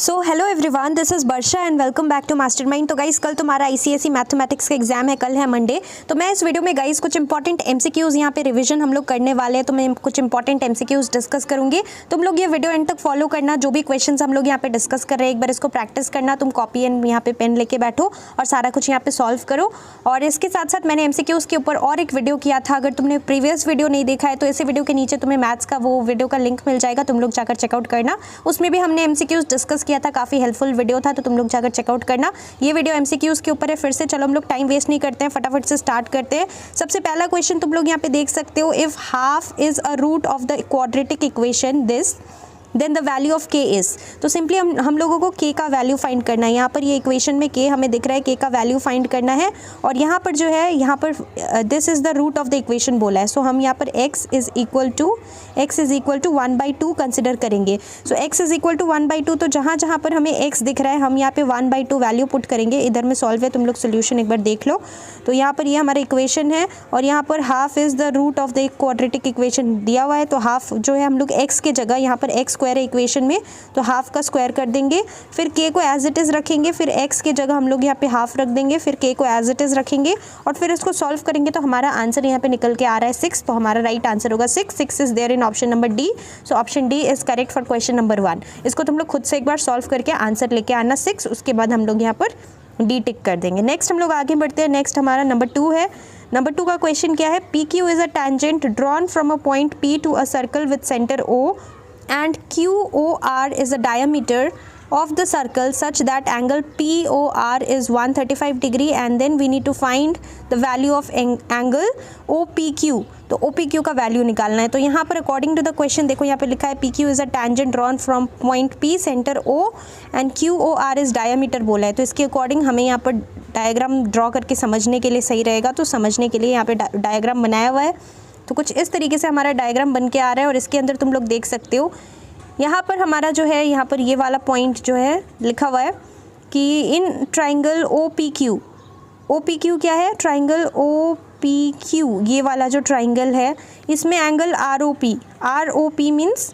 So hello everyone, this is Varsha and welcome back to Mastermind. तो guys कल तुम्हारा ICSE mathematics का exam है, कल है मंडे। तो मैं इस वीडियो में गाइस कुछ इंपॉर्टेंट एमसीक्यूज़ यहाँ पे रिवीजन हम लोग करने वाले हैं। तो मैं कुछ इंपॉर्टेंट एमसीक्यूज़ डिस्कस करूँगी। तुम लोग ये वीडियो एंड तक फॉलो करना। जो भी क्वेश्चन हम लोग यहाँ पे डिस्कस कर रहे हैं एक बार इसको प्रैक्टिस करना। तुम कॉपी एंड यहाँ पे पेन लेके बैठो और सारा कुछ यहाँ पे सॉल्व करो। और इसके साथ साथ मैंने एमसीक्यूज़ के ऊपर और एक वीडियो किया था। अगर तुमने प्रीवियस वीडियो नहीं देखा है तो इसी वीडियो के नीचे तुम्हें मैथ्स का वो वीडियो का लिंक मिल जाएगा, तुम लोग जाकर चेकआउट करना। उसमें भी हमने एमसीक्यूज़ डिस्कस किया था, काफ़ी हेल्पफुल वीडियो था, तो तुम लोग जाकर चेकआउट करना। ये वीडियो एमसीक्यूज़ के ऊपर है। फिर से चलो हम लोग टाइम वेस्ट नहीं करते हैं, फटाफट से स्टार्ट करते हैं। सबसे पहला क्वेश्चन तुम लोग यहाँ पे देख सकते हो, if half is a root of the quadratic equation this then the value of K is. तो सिंपली हम लोगों को के का वैल्यू फाइंड करना है। यहाँ पर ये इक्वेशन में के हमें दिख रहा है, के का वैल्यू फाइंड करना है। और यहाँ पर जो है, यहाँ पर this is the root of the equation बोला है। सो हम यहाँ पर x is equal to 1/2 consider करेंगे। So x is equal to 1/2, तो जहाँ जहाँ पर हमें x दिख रहा है हम यहाँ पे 1/2 वैल्यू पुट करेंगे। इधर में सॉल्व है, तुम लोग सोल्यूशन एक बार देख लो। तो यहाँ पर ये हमारा इक्वेशन है और यहाँ पर half is the root of the quadratic equation दिया हुआ है। तो हाफ जो है हम लोग x के जगह, यहाँ पर x स्क्वायर है इक्वेशन में, तो हाफ का स्क्वायर कर देंगे। फिर k को एज इट इज़ रखेंगे, फिर x के जगह हम लोग यहाँ पे हाफ रख देंगे, फिर k को एज इट इज़ रखेंगे और फिर इसको सॉल्व करेंगे। तो हमारा आंसर यहाँ पे निकल के आ रहा है 6। तो हमारा राइट आंसर होगा 6 is there in option number D. So option D is correct for question number 1। इसको तुम लोग खुद से एक बार सॉल्व करके आंसर लेके आना 6, उसके बाद हम लोग यहाँ पर डी टिक कर देंगे। नेक्स्ट हम लोग आगे बढ़ते हैं। नेक्स्ट हमारा नंबर 2 है। नंबर 2 का क्वेश्चन क्या है, P Q is a tangent drawn from a point P to a circle with centre O and QOR is the diameter of the circle such that angle POR is 135 degree and then we need to find the value of angle OPQ। तो OPQ का value निकालना है। तो यहाँ पर according to the question देखो, यहाँ पे लिखा है PQ is a tangent drawn from point P centre O and QOR is diameter बोला है। तो इसके अकॉर्डिंग हमें यहाँ पर डायग्राम ड्रॉ करके समझने के लिए सही रहेगा। तो समझने के लिए यहाँ पे डायग्राम बनाया हुआ है। तो कुछ इस तरीके से हमारा डायग्राम बन के आ रहा है और इसके अंदर तुम लोग देख सकते हो, यहाँ पर हमारा जो है, यहाँ पर ये वाला पॉइंट जो है लिखा हुआ है कि इन ट्राइंगल OPQ क्या है, ट्राइंगल OPQ, ये वाला जो ट्राइंगल है इसमें एंगल ROP मीन्स,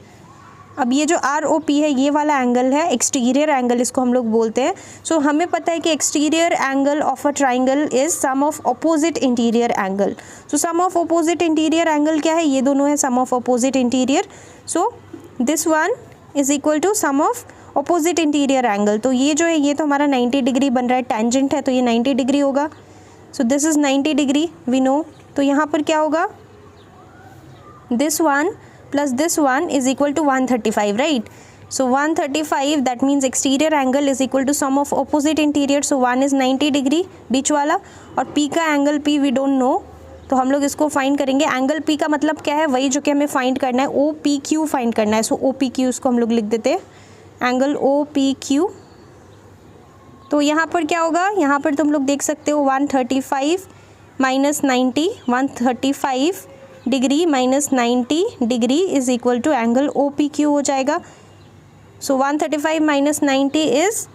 अब ये जो ROP है ये वाला एंगल है एक्सटीरियर एंगल, इसको हम लोग बोलते हैं। सो हमें पता है कि exterior angle of a triangle is sum of opposite interior angle. So sum of opposite interior angle क्या है, ये दोनों है sum of opposite interior. So this one is equal to sum of opposite interior angle. तो ये जो है, ये तो हमारा 90 डिग्री बन रहा है, टेंजेंट है तो ये 90 डिग्री होगा। So this is 90 degree we know. तो यहाँ पर क्या होगा, this one plus this one is equal to 135, right? So 135 that means exterior angle is equal to sum of opposite interior. So one is 90 degree बीच वाला, और P का angle P we don't know, तो हम लोग इसको find करेंगे। Angle P का मतलब क्या है, वही जो कि हमें फाइंड करना है, OPQ फाइंड करना है। सो OPQ इसको हम लोग लिख देते हैं, एंगल OPQ। तो यहाँ पर क्या होगा, यहाँ पर तुम लोग देख सकते हो 135 minus 90, 135 degree minus 90 degree is equal to angle OPQ हो जाएगा। So 135 minus 90 is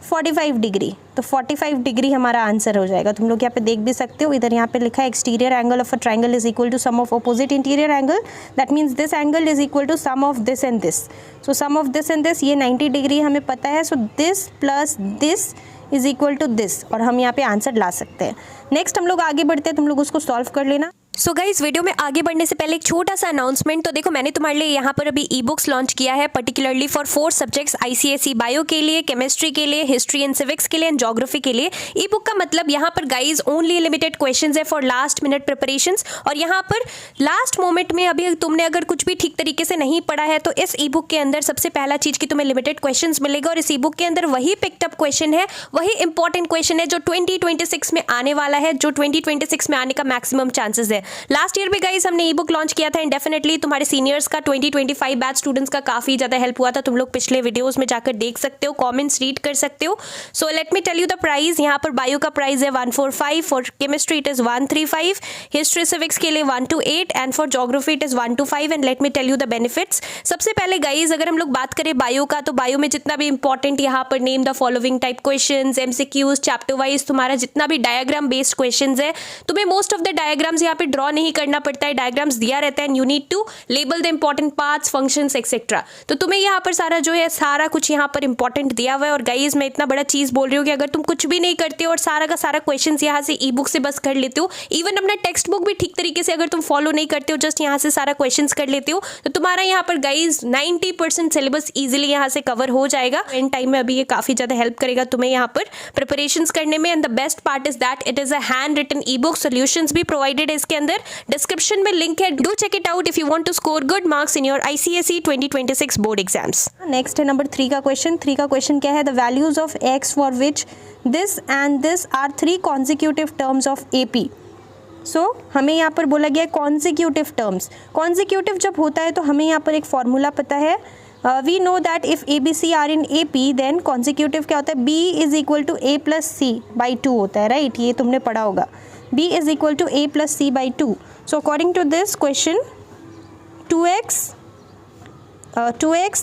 45 degree. तो 45 डिग्री हमारा आंसर हो जाएगा। तुम लोग यहाँ पे देख भी सकते हो, इधर यहाँ पे लिखा है exterior angle of a triangle is equal to sum of opposite interior angle, that means this angle is equal to sum of this and this. So sum of this and this, ये 90 degree हमें पता है। So this plus this is equal to this, और हम यहाँ पे answer ला सकते हैं। नेक्स्ट हम लोग आगे बढ़ते हैं, तुम लोग उसको सॉल्व कर लेना। सो गाइस, वीडियो में आगे बढ़ने से पहले एक छोटा सा अनाउंसमेंट। तो देखो, मैंने तुम्हारे लिए यहाँ पर अभी ई बुक्स लॉन्च किया है, particularly for 4 subjects, ICSE bio के लिए, केमिस्ट्री के लिए, हिस्ट्री एंड सिविक्स के लिए एंड ज्योग्राफी के लिए। ई बुक का मतलब यहाँ पर गाइज ओनली लिमिटेड क्वेश्चंस है फॉर लास्ट मिनट प्रिपरेशंस, और यहाँ पर लास्ट मोमेंट में अभी तुमने अगर कुछ भी ठीक तरीके से नहीं पढ़ा है तो इस ई बुक के अंदर सबसे पहला चीज की तुम्हें लिमिटेड क्वेश्चन मिलेगा, और इस ई बुक के अंदर वही पिकअप क्वेश्चन है, वही इंपॉर्टेंट क्वेश्चन है जो 2026 में आने वाला है, जो 2026 में आने का मैक्सिमम चांसेस है। लास्ट ईयर गाइस हमने ई बुक लॉन्च किया था एंड डेफिनेटली तुम्हारे सीनियर्स का 2025 बैच स्टूडेंट्स का काफी ज्यादा हेल्प हुआ था। तुम लोग पिछले वीडियोस में जाकर देख सकते हो, कमेंट्स रीड कर सकते हो। So let me tell you the price. यहाँ पर बायो का प्राइस है 145, for chemistry it is 135, history civics के लिए 128 and for geography it is 125। And let me tell you the benefits. सबसे पहले गाइज अगर हम लोग बात करें बायो का, तो बायो में जितना भी इंपॉर्टेंट यहाँ पर name the following type questions, MCQs, chapter wise तुम्हारा जितना भी डायग्राम बेस्ड क्वेश्चंस है, तुम्हें मोस्ट ऑफ द डायग्राम्स यहाँ पे ड्रॉ नहीं करना पड़ता है, डायग्राम्स दिया रहता है, you need to label the important parts, functions etcetera. तो तुम्हें यहाँ पर सारा जो है सारा कुछ यहाँ पर इंपॉर्टेंट दिया हुआ है। और गाइज मैं इतना बड़ा चीज़ बोल रही हूँ कि अगर तुम कुछ भी नहीं करते हो और सारा का सारा क्वेश्चन यहाँ से ई बुक से बस कर लेते हो, इवन अपना टेक्स्ट बुक भी ठीक तरीके से अगर तुम फॉलो नहीं करते हो, जस्ट यहाँ से सारा क्वेश्चन कर लेते हो, तो तुम्हारा यहाँ पर गाइज 90% सिलेबस इजीली यहाँ से कवर हो जाएगा। एंड टाइम में अभी ये काफी ज्यादा हेल्प करेगा तुम्हें यहाँ पर प्रिपरेशंस करने में। And the best part is that it is a handwritten e book, solutions भी प्रोवाइडेड है इसके अंदर, डिस्क्रिप्शन में लिंक है, do check it out if you want to score good marks in your ICSE 2026 board exams. Next है number 3 का question. 3 का question क्या है, the values of x for which this and this are 3 consecutive terms of AP। सो हमें यहाँ पर बोला गया है कॉन्जिक्यूटिव टर्म्स। कॉन्जिक्यूटिव जब होता है तो हमें यहाँ पर एक फॉर्मूला पता है, we know that if ABC are in AP then consecutive क्या होता है, B is equal to A plus C by 2 होता है, राइट? ये तुमने पढ़ा होगा, B is equal to A plus C by 2। So according to this question 2x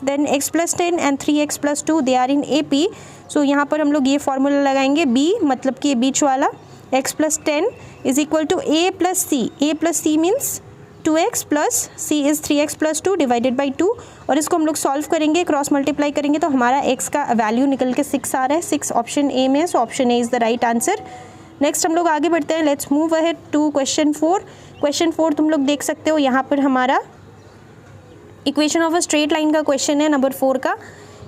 then x plus 10 and 3x plus 2 they are in AP। So यहाँ पर हम लोग ये फॉर्मूला लगाएंगे, B मतलब कि बीच वाला, x plus 10 is equal to A plus C। A plus C means 2x plus C is 3x plus 2 divided by 2। और इसको हम लोग सॉल्व करेंगे, क्रॉस मल्टीप्लाई करेंगे तो हमारा x का वैल्यू निकल के 6 आ रहा है। 6 ऑप्शन ए में, so option A is the right answer. Next हम लोग आगे बढ़ते हैं, let's move ahead to question 4। Question 4 तुम लोग देख सकते हो, यहाँ पर हमारा equation of a straight line का क्वेश्चन है नंबर 4 का।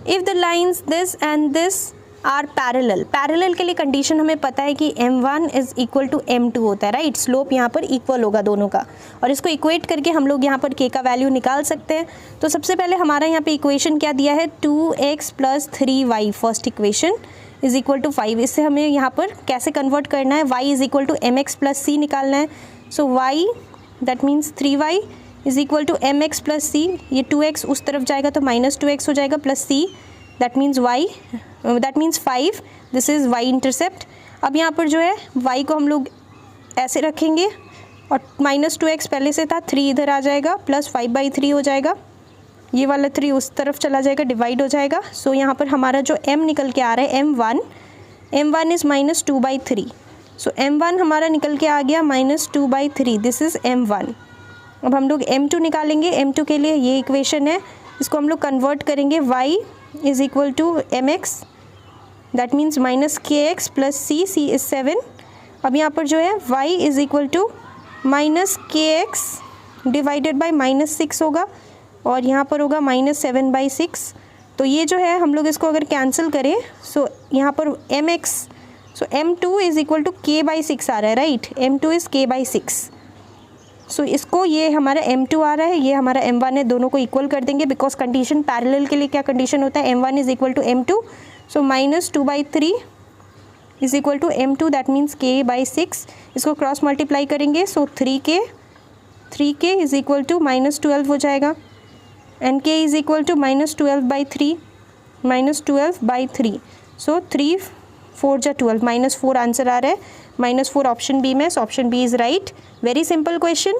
If the lines this and this are parallel, parallel के लिए कंडीशन हमें पता है कि m1 is equal to m2 होता है, राइट? स्लोप यहाँ पर इक्वल होगा दोनों का, और इसको इक्वेट करके हम लोग यहाँ पर k का वैल्यू निकाल सकते हैं। तो सबसे पहले हमारा यहाँ पे इक्वेशन क्या दिया है, 2x plus 3y first equation is equal to 5। इससे हमें यहाँ पर कैसे कन्वर्ट करना है, y is equal to mx plus c निकालना है। So y that means 3y is equal to mx plus c, ये 2x उस तरफ जाएगा तो माइनस 2x हो जाएगा, plus c that means y, that means 5, this is y intercept. अब यहाँ पर जो है y को हम लोग ऐसे रखेंगे और माइनस 2x पहले से था, 3 इधर आ जाएगा, प्लस 5/3 हो जाएगा, ये वाला 3 उस तरफ चला जाएगा, डिवाइड हो जाएगा। सो यहाँ पर हमारा जो m निकल के आ रहा है m1 is minus 2/3। So m1 हमारा निकल के आ गया माइनस 2/3, दिस इज़ m1। अब हम लोग m2 निकालेंगे, m2 के लिए ये इक्वेशन है, इसको हम लोग कन्वर्ट करेंगे, y is equal to mx that means minus kx plus c, c is 7। अब यहाँ पर जो है y is equal to minus kx divided by minus 6 होगा, और यहाँ पर होगा माइनस 7/6। तो ये जो है हम लोग इसको अगर कैंसिल करें, सो यहाँ पर mx, so m2 is equal to k/6 आ रहा है, राइट? m2 is k/6। सो इसको, ये हमारा m2 आ रहा है, ये हमारा m1 है, दोनों को इक्वल कर देंगे बिकॉज कंडीशन पैरेलल के लिए क्या कंडीशन होता है, m1 is equal to m2। So minus 2/3 is equal to m2 that means k/6। इसको क्रॉस मल्टीप्लाई करेंगे, so 3k is equal to minus 12 हो जाएगा, and k is equal to minus 12/3। So 3 4 जा 12, माइनस 4 आंसर आ रहा है, minus 4 option B में, so option B is right. Very simple question.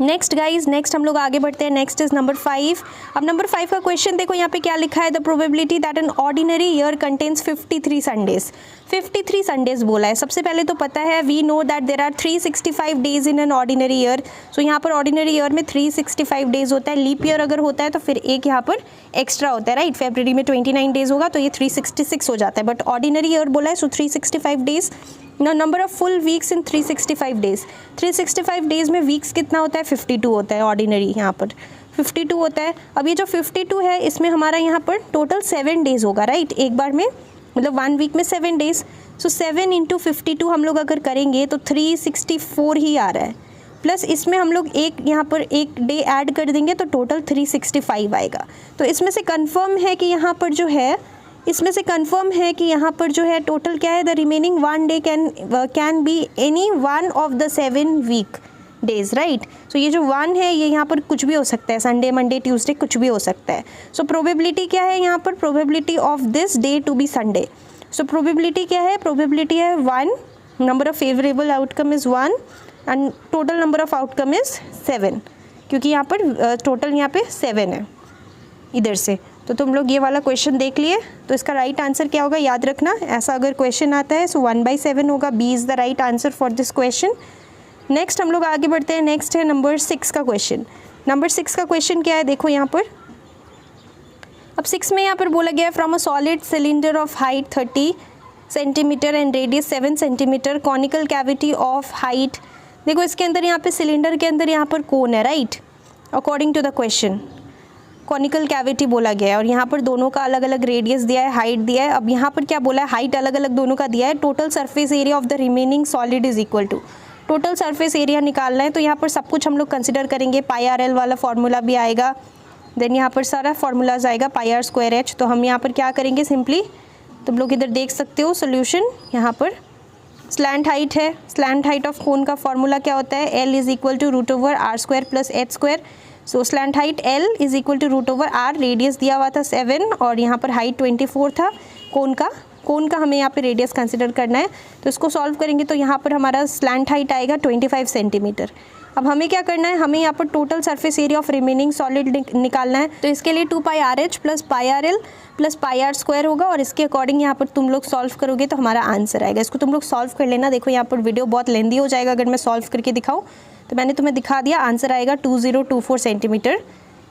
Next guys, next हम लोग आगे बढ़ते हैं, नेक्स्ट इज नंबर 5। अब नंबर 5 का क्वेश्चन देखो, यहाँ पे क्या लिखा है, the probability that an ordinary year contains 53 Sundays. 53 Sundays बोला है। सबसे पहले तो पता है, we know that there are 365 days in an ordinary year. So यहाँ पर ऑर्डिनरी ईयर में 365 डेज होता है, लीप ईयर अगर होता है तो फिर एक यहाँ पर एक्स्ट्रा होता है, राइट? फरवरी में 29 डेज होगा तो ये 366 हो जाता है, बट ऑर्डिनरी ईयर बोला है, सो 365 days. Number of full weeks in 365 days, 365 days में वीक्स कितना होता है, 52 होता है, ऑर्डिनरी यहाँ पर 52 होता है। अब ये जो 52 है इसमें हमारा यहाँ पर टोटल 7 डेज होगा, राइट? एक बार में मतलब 1 वीक में 7 डेज, सो 7 इंटू 52 हम लोग अगर करेंगे तो 364 ही आ रहा है, प्लस इसमें हम लोग एक यहाँ पर एक डे ऐड कर देंगे तो टोटल 365 आएगा। तो इसमें से कंफर्म है कि यहाँ पर जो है, इसमें से कंफर्म है कि यहाँ पर जो है टोटल क्या है, the remaining 1 day can be any one of the 7 week days, right? So ये जो 1 है ये यहाँ पर कुछ भी हो सकता है, संडे मंडे ट्यूसडे कुछ भी हो सकता है। सो प्रोबेबिलिटी क्या है यहाँ पर, probability of this day to be Sunday. So probability क्या है, प्रोबेबिलिटी है 1, number of favourable outcome is 1 and total number of outcome is 7, क्योंकि यहाँ पर टोटल यहाँ पे 7 है इधर से। तो तुम लोग ये वाला क्वेश्चन देख लिए, तो इसका राइट आंसर क्या होगा याद रखना, ऐसा अगर क्वेश्चन आता है सो 1/7 होगा, B is the right answer for this question. Next हम लोग आगे बढ़ते हैं। नेक्स्ट है नंबर 6 का क्वेश्चन। नंबर 6 का क्वेश्चन क्या है, देखो यहाँ पर। अब 6 में यहाँ पर बोला गया है from a solid cylinder of height 30 centimetre and radius 7 centimetre, conical cavity of height. देखो इसके अंदर यहाँ पे सिलेंडर के अंदर यहाँ पर कोन है, right, according to the question conical cavity बोला गया है, और यहाँ पर दोनों का अलग अलग रेडियस दिया है, हाइट दिया है। अब यहाँ पर क्या बोला है, हाइट अलग अलग दोनों का दिया है। Total surface area of the remaining solid is equal to, total surface area निकालना है। तो यहाँ पर सब कुछ हम लोग कंसिडर करेंगे, पाई आर एल वाला फॉर्मूला भी आएगा, देन यहाँ पर सारा फार्मूलाज आएगा, पाई आर स्क्वायर एच। तो हम यहाँ पर क्या करेंगे, सिंपली तुम लोग इधर देख सकते हो सोल्यूशन, यहाँ पर स्लैंट हाइट है, स्लैंट हाइट ऑफ कोन का फॉर्मूला क्या होता है, L is equal to root over R square plus H square. So slant height L is equal to root over R, radius दिया हुआ था 7 और यहाँ पर हाइट 24 था कोन का हमें यहाँ पे रेडियस कंसिडर करना है। तो इसको सॉल्व करेंगे तो यहाँ पर हमारा स्लैंट हाइट आएगा 25 सेंटीमीटर। अब हमें क्या करना है, हमें यहाँ पर total surface area of remaining solid निकालना है। तो इसके लिए 2 pi R H plus pi R L plus pi R square होगा, और इसके अकॉर्डिंग यहाँ पर तुम लोग सॉल्व करोगे तो हमारा आंसर आएगा। इसको तुम लोग सॉल्व कर लेना। देखो यहाँ पर वीडियो बहुत लेंदी हो जाएगा अगर मैं सॉल्व करके दिखाऊँ, तो मैंने तुम्हें दिखा दिया, आंसर आएगा 2024 सेंटीमीटर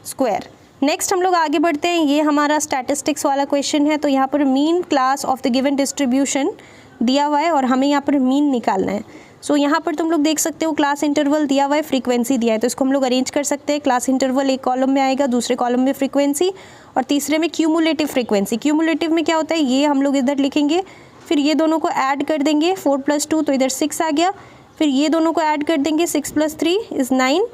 स्क्वायर। नेक्स्ट हम लोग आगे बढ़ते हैं। ये हमारा स्टैटिस्टिक्स वाला क्वेश्चन है। तो यहाँ पर mean class of the given distribution दिया हुआ है और हमें यहाँ पर मीन निकालना है। सो यहाँ पर तुम लोग देख सकते हो क्लास इंटरवल दिया हुआ है, फ्रीक्वेंसी दिया है। तो इसको हम लोग अरेंज कर सकते हैं। क्लास इंटरवल एक कॉलम में आएगा, दूसरे कॉलम में फ्रीक्वेंसी और तीसरे में क्यूमुलेटिव फ्रीक्वेंसी। क्यूमुलेटिव में क्या होता है, ये हम लोग इधर लिखेंगे, फिर ये दोनों को ऐड कर देंगे, 4 + 2 तो इधर 6 आ गया, फिर ये दोनों को ऐड कर देंगे, 6 + 3 इज़ 9,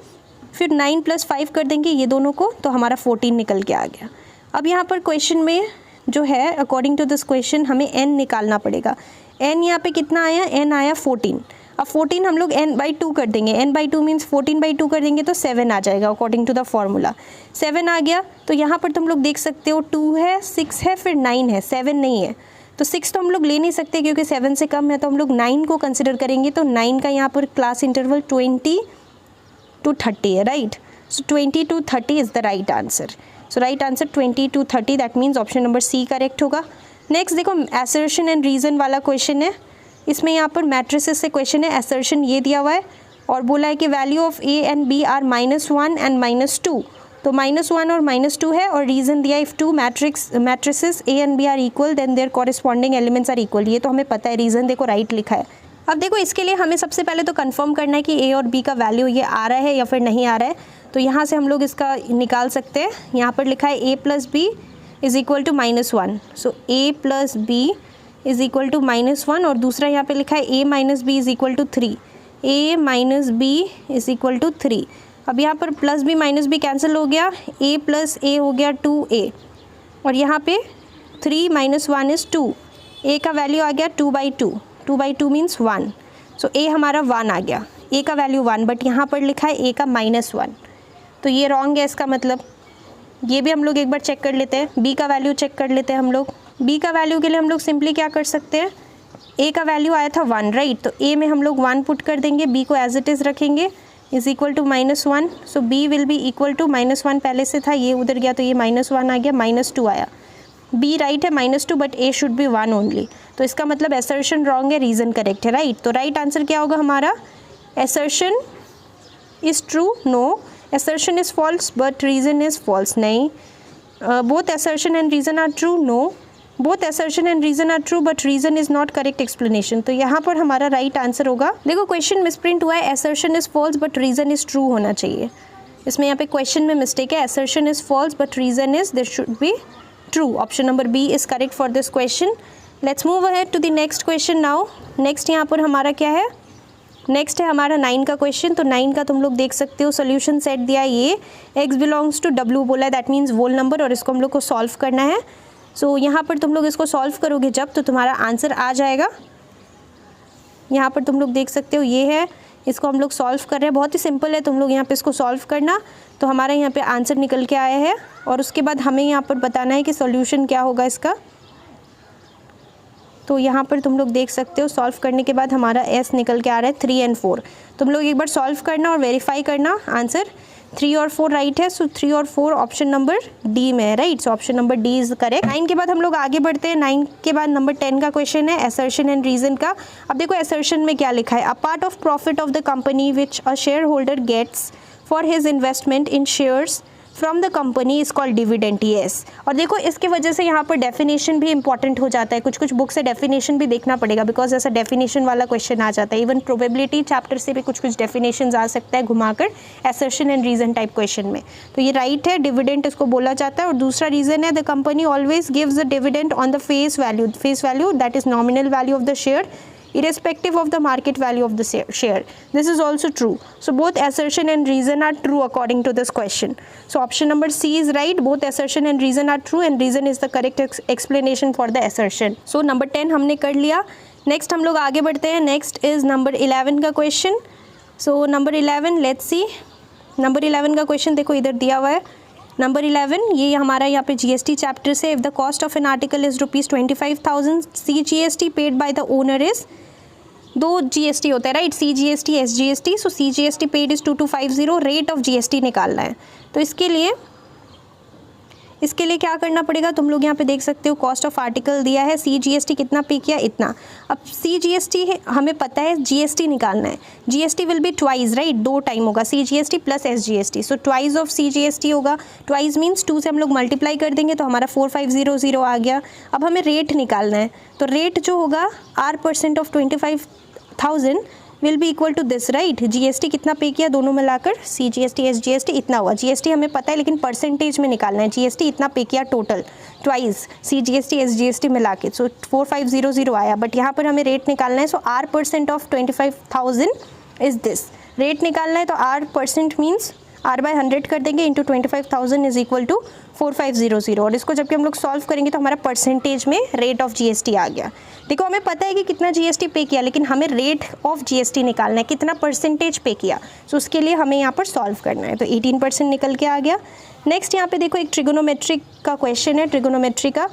फिर 9 + 5 कर देंगे ये दोनों को, तो हमारा 14 निकल के आ गया। अब यहाँ पर क्वेश्चन में जो है, अकॉर्डिंग टू दिस क्वेश्चन हमें n निकालना पड़ेगा। n यहाँ पे कितना आया, n आया 14। अब 14 हम लोग n/2 कर देंगे, n/2 मीन्स 14/2 कर देंगे तो 7 आ जाएगा अकॉर्डिंग टू द फॉर्मूला। 7 आ गया। तो यहाँ पर तुम लोग देख सकते हो 2 है, 6 है, फिर 9 है, 7 नहीं है। तो 6 तो हम लोग ले नहीं सकते क्योंकि 7 से कम है, तो हम लोग 9 को कंसिडर करेंगे। तो 9 का यहाँ पर क्लास इंटरवल 20 to 30 है, right. So 20 to 30 is the right answer. So right answer 20 to 30, that means option number C correct होगा। नेक्स्ट देखो असर्शन एंड रीज़न वाला क्वेश्चन है। इसमें यहाँ पर मैट्रिसेस से क्वेश्चन है। असर्शन ये दिया हुआ है और बोला है कि value of A and B are -1 and -2। तो -1 और -2 है, और रीज़न दिया if 2 matrices A and B are equal then their corresponding elements are equal. ये तो हमें पता है, रीज़न देखो राइट लिखा है। अब देखो इसके लिए हमें सबसे पहले तो कंफर्म करना है कि ए और बी का वैल्यू ये आ रहा है या फिर नहीं आ रहा है। तो यहाँ से हम लोग इसका निकाल सकते हैं। यहाँ पर लिखा है a + b is equal to -1। So a + b is equal to -1, और दूसरा यहाँ पे लिखा है a - b is equal to 3। a - b is equal to 3। अब यहाँ पर +b - b कैंसिल हो गया, a + a हो गया 2a, और यहाँ पे 3 - 1 इज़ 2। a का वैल्यू आ गया 2/2, 2/2 मीन्स 1। सो a हमारा 1 आ गया, a का वैल्यू 1, बट यहाँ पर लिखा है a का -1, तो ये रॉन्ग है इसका मतलब। ये भी हम लोग एक बार चेक कर लेते हैं। b का वैल्यू चेक कर लेते हैं हम लोग। b का वैल्यू के लिए हम लोग सिंपली क्या कर सकते हैं, a का वैल्यू आया था 1, राइट। तो a में हम लोग 1 पुट कर देंगे, b को एज इट इज़ रखेंगे, is equal to -1। So b will be equal to -1 पहले से था, ये उधर गया तो ये -1 आ गया, -2 आया। b राइट है -2, but a should be 1 only. तो इसका मतलब असर्शन रॉन्ग है, रीज़न करेक्ट है, राइट। तो राइट आंसर क्या होगा हमारा, assertion is true, no. Assertion is false but reason is false, नहीं। Both assertion and reason are true, no. Both assertion and reason are true but reason is not correct explanation. तो यहाँ पर हमारा right answer होगा, देखो question misprint हुआ है, assertion is false but reason is true होना चाहिए। इसमें यहाँ पे क्वेश्चन में मिस्टेक है, assertion is false but reason is this should be true. Option number B is correct for this question. Let's move ahead to the next question now. Next यहाँ पर हमारा क्या है, नेक्स्ट है हमारा 9 का क्वेश्चन। तो 9 का तुम लोग देख सकते हो, सोल्यूशन सेट दिया है ये, x बिलोंग्स टू w बोला है, दैट मीन्स वोल नंबर, और इसको हम लोग को सॉल्व करना है। सो यहाँ पर तुम लोग इसको सॉल्व करोगे जब, तो तुम्हारा आंसर आ जाएगा। यहाँ पर तुम लोग देख सकते हो ये है, इसको हम लोग सॉल्व कर रहे हैं, बहुत ही सिंपल है, तुम लोग यहाँ पे इसको सॉल्व करना, तो हमारा यहाँ पे आंसर निकल के आया है। और उसके बाद हमें यहाँ पर बताना है कि सॉल्यूशन क्या होगा इसका। तो यहाँ पर तुम लोग देख सकते हो, सॉल्व करने के बाद हमारा S निकल के आ रहा है 3 और 4। तुम लोग एक बार सॉल्व करना और वेरीफाई करना आंसर। 3 और 4 राइट है, सो 3 और 4 ऑप्शन नंबर डी में है, right. So option number D is correct. 9 के बाद हम लोग आगे बढ़ते हैं। 9 के बाद नंबर 10 का क्वेश्चन है असर्शन एंड रीजन का। अब देखो असर्शन में क्या लिखा है, a part of profit of the company which a shareholder gets for his investment in shares from the company is called dividend, yes. और देखो इसके वजह से यहाँ पर डेफिनेशन भी इंपॉर्टेंट हो जाता है, कुछ कुछ बुक से डेफिनेशन भी देखना पड़ेगा, बिकॉज ऐसा डेफिनेशन वाला क्वेश्चन आ जाता है। इवन प्रोबेबिलिटी चैप्टर से भी कुछ कुछ डेफिनेशन आ सकता है घुमाकर assertion and reason type question में। तो ये राइट है, डिविडेंड इसको बोला जाता है। और दूसरा रीजन है the company always gives the dividend on the face value that is nominal value of the share irrespective of the market value of the share. This is also true. So both assertion and reason are true according to this question. So option number C is right. Both assertion and reason are true and reason is the correct explanation for the assertion. So number 10 हमने कर लिया। Next हम लोग आगे बढ़ते हैं। Next is number 11 का question. So number 11 let's see. Number 11 का question देखो इधर दिया हुआ है। नंबर 11 ये हमारा यहाँ पे जीएसटी चैप्टर से, if the cost of an article is ₹25,000 CGST paid by the owner is, दो जीएसटी होता है right, CGST SGST। So CGST paid is 2250, rate of GST निकालना है। तो इसके लिए क्या करना पड़ेगा, तुम लोग यहाँ पे देख सकते हो कॉस्ट ऑफ आर्टिकल दिया है, CGST कितना पे किया इतना। अब CGST हमें पता है GST निकालना है, GST will be twice right, 2 time होगा CGST plus SGST। So twice of CGST होगा, ट्वाइस मीन्स 2 से हम लोग मल्टीप्लाई कर देंगे तो हमारा 4500 आ गया। अब हमें रेट निकालना है, तो रेट जो होगा R% of 25,000 will be equal to this right. GST कितना पे किया दोनों मिलाकर, CGST SGST इतना हुआ। GST हमें पता है लेकिन परसेंटेज में निकालना है, GST इतना पे किया टोटल ट्वाइस CGST SGST मिला के, सो 4500 आया। बट यहाँ पर हमें रेट निकालना है, सो R% of 25,000 is this. Rate निकालना है तो R% मीन्स R/100 कर देंगे इंटू 25,000 इज इक्वल टू 4500। और इसको जबकि हम लोग सॉल्व करेंगे तो हमारा परसेंटेज में रेट ऑफ GST आ गया। देखो हमें पता है कि कितना GST पे किया, लेकिन हमें रेट ऑफ GST निकालना है, कितना परसेंटेज पे किया। सो उसके लिए हमें यहाँ पर सॉल्व करना है, तो 18% निकल के आ गया। नेक्स्ट यहाँ पे देखो एक ट्रिगोनोमेट्रिक का क्वेश्चन है, ट्रिगोनोमेट्री का।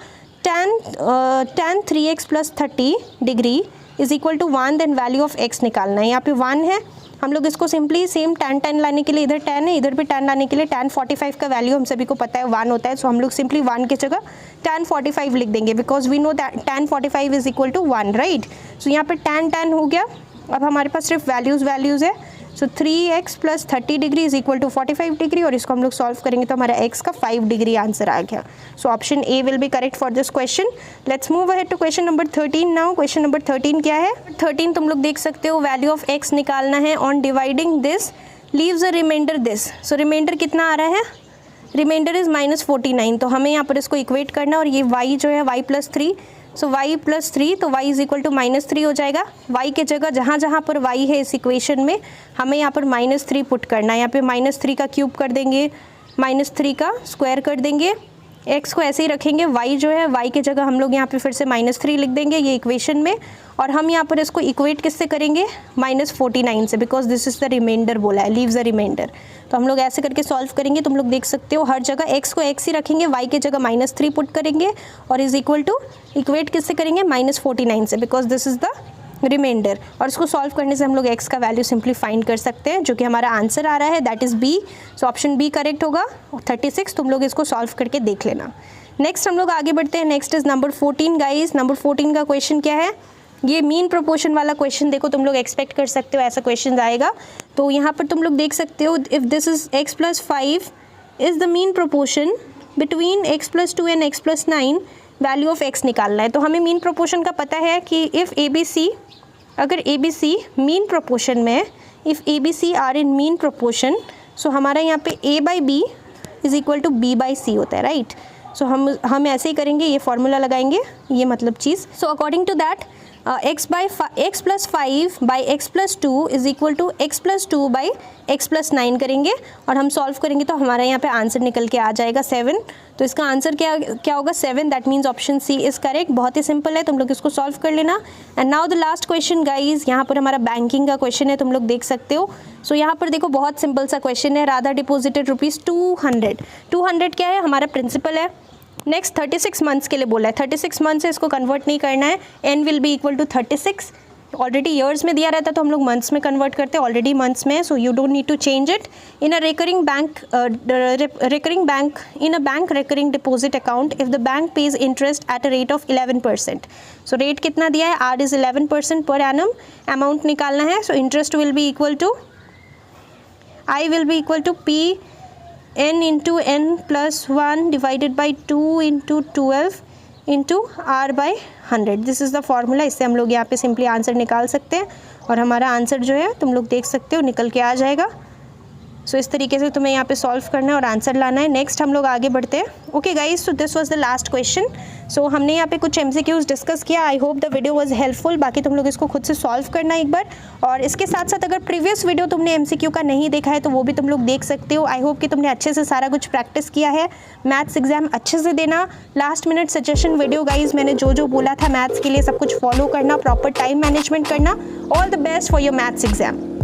tan 3x + 30 degree is equal to 1, then value of x निकालना है। यहाँ पे 1 है, हम लोग इसको सिंपली सेम tan लाने के लिए इधर tan है, इधर भी tan लाने के लिए tan 45 का वैल्यू हम सभी को पता है 1 होता है। सो हम लोग सिंपली 1 की जगह tan 45 लिख देंगे, because we know that tan 45 is equal to 1 right. So यहाँ पे tan हो गया। अब हमारे पास सिर्फ वैल्यूज़ है। So 3x + 30 degree is equal to 45 degree, और इसको हम लोग सॉल्व करेंगे तो हमारा x का 5 डिग्री आंसर आ गया। So option A will be correct for this question. Let's move ahead to question number 13 now. Question number 13 क्या है, 13 तुम लोग देख सकते हो, वैल्यू ऑफ x निकालना है। On dividing this leaves a remainder this. So remainder कितना आ रहा है, रिमाइंडर इज -49। तो हमें यहाँ पर इसको इक्वेट करना है, और ये y जो है y + 3, सो y + 3, तो y इज इक्वल टू -3 हो जाएगा। y के जगह जहाँ जहाँ पर y है इस इक्वेशन में हमें यहाँ पर -3 पुट करना है। यहाँ पे -3 का क्यूब कर देंगे, -3 का स्क्वायर कर देंगे, x को ऐसे ही रखेंगे। y जो है y के जगह हम लोग यहाँ पे फिर से -3 लिख देंगे ये इक्वेशन में, और हम यहाँ पर इसको इक्वेट किससे करेंगे, -49 से, because this is the remainder बोला है, लीव्स द रिमाइंडर। तो हम लोग ऐसे करके सॉल्व करेंगे। तुम लोग देख सकते हो हर जगह x को x ही रखेंगे, y के जगह -3 पुट करेंगे, और इज इक्वल टू इक्वेट किससे करेंगे, -49 से, because this is the remainder. और इसको सॉल्व करने से हम लोग x का वैल्यू सिंपली फाइंड कर सकते हैं, जो कि हमारा आंसर आ रहा है, that is B. So option B correct होगा। 36 तुम लोग इसको सॉल्व करके देख लेना। नेक्स्ट हम लोग आगे बढ़ते हैं। Next is number 14 guys. Number 14 का क्वेश्चन क्या है, ये मीन प्रोपोर्शन वाला क्वेश्चन देखो तुम लोग एक्सपेक्ट कर सकते हो ऐसा क्वेश्चन आएगा। तो यहाँ पर तुम लोग देख सकते हो, if this is x + 5 is the mean proportion between x + 2 and x + 9, value of x निकालना है। तो हमें मीन प्रोपोर्शन का पता है कि इफ़ ABC, अगर ABC मीन प्रोपोर्शन में, if ABC are in mean proportion, so हमारा यहाँ पे A/B is equal to B/C होता है राइट। सो हम ऐसे ही करेंगे, ये फॉर्मूला लगाएंगे, ये मतलब चीज़। So according to that x + 5 by x + 2 is equal to x + 2 by x + 9 करेंगे, और हम सॉल्व करेंगे तो हमारा यहाँ पे आंसर निकल के आ जाएगा 7। तो इसका आंसर क्या होगा, 7। That means option C is correct. बहुत ही सिंपल है, तुम लोग इसको सॉल्व कर लेना। And now the last question guys, यहाँ पर हमारा बैंकिंग का क्वेश्चन है, तुम लोग देख सकते हो। सो यहाँ पर देखो बहुत सिंपल सा क्वेश्चन है। राधा डिपोजिटेड ₹200। 200 क्या है, हमारा प्रिंसिपल है। नेक्स्ट 36 मंथ्स के लिए बोला है, 36 मंथ से इसको कन्वर्ट नहीं करना है, n will be equal to 36, already years में दिया रहता है तो हम लोग मंथ्स में कन्वर्ट करते हैं, ऑलरेडी मंथ्स में, so you don't need to change it. In a recurring bank recurring deposit account if the bank pays interest at a rate of 11%। So rate कितना दिया है, are is 11% per annum, amount निकालना है। So interest will be equal to, I will be equal to P n into N plus 1 divided by 2 into 12 into R by 100। This is the formula. इससे हम लोग यहाँ पे simply answer निकाल सकते हैं और हमारा आंसर जो है तुम लोग देख सकते हो निकल के आ जाएगा। सो इस तरीके से तुम्हें यहाँ पे सॉल्व करना है और आंसर लाना है। नेक्स्ट हम लोग आगे बढ़ते हैं। Okay guys, so this was the last question. So हमने यहाँ पे कुछ MCQs डिस्कस किया। I hope the video was helpful. बाकी तुम लोग इसको खुद से सॉल्व करना एक बार, और इसके साथ साथ अगर प्रीवियस वीडियो तुमने MCQ का नहीं देखा है तो वो भी तुम लोग देख सकते हो। आई होप कि तुमने अच्छे से सारा कुछ प्रैक्टिस किया है। मैथ्स एग्जाम अच्छे से देना। Last minute suggestion video guys, मैंने जो जो बोला था मैथ्स के लिए सब कुछ फॉलो करना, प्रॉपर टाइम मैनेजमेंट करना। All the best for your maths exam.